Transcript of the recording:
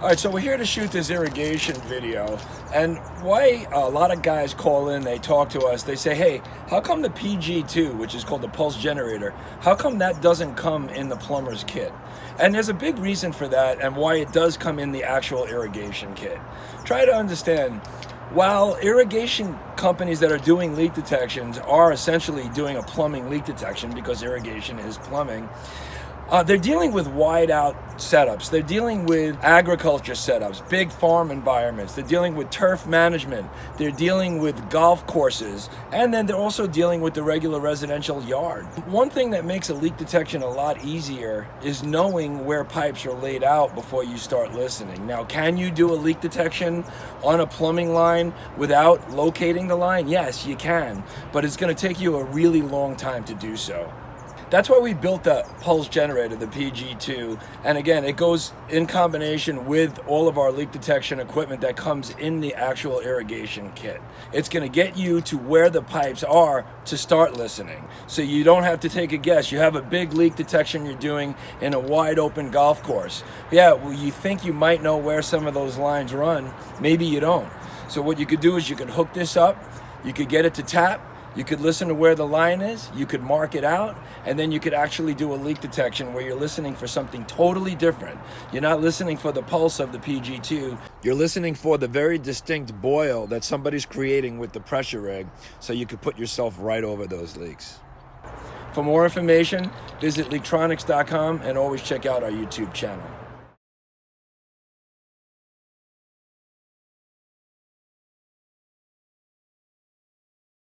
All right, so we're here to shoot this irrigation video, and why a lot of guys call in, they talk to us, they say, hey, how come the PG2, which is called the pulse generator, how come that doesn't come in the plumber's kit? And there's a big reason for that and why it does come in the actual irrigation kit. Try to understand, while irrigation companies that are doing leak detections are essentially doing a plumbing leak detection because irrigation is plumbing, they're dealing with wide out setups. They're dealing with agriculture setups, big farm environments. They're dealing with turf management. They're dealing with golf courses. And then they're also dealing with the regular residential yard. One thing that makes a leak detection a lot easier is knowing where pipes are laid out before you start listening. Now, can you do a leak detection on a plumbing line without locating the line? Yes, you can, but it's going to take you a really long time to do so. That's why we built the pulse generator, the PG2, and again, it goes in combination with all of our leak detection equipment that comes in the actual irrigation kit. It's going to get you to where the pipes are to start listening, so you don't have to take a guess. You have a big leak detection you're doing in a wide open golf course. Yeah, well, you think you might know where some of those lines run, maybe you don't. So what you could do is you could hook this up, you could get it to tap, you could listen to where the line is, you could mark it out, and then you could actually do a leak detection where you're listening for something totally different. You're not listening for the pulse of the PG2, you're listening for the very distinct boil that somebody's creating with the pressure rig, so you could put yourself right over those leaks. For more information, visit Leaktronics.com and always check out our YouTube channel.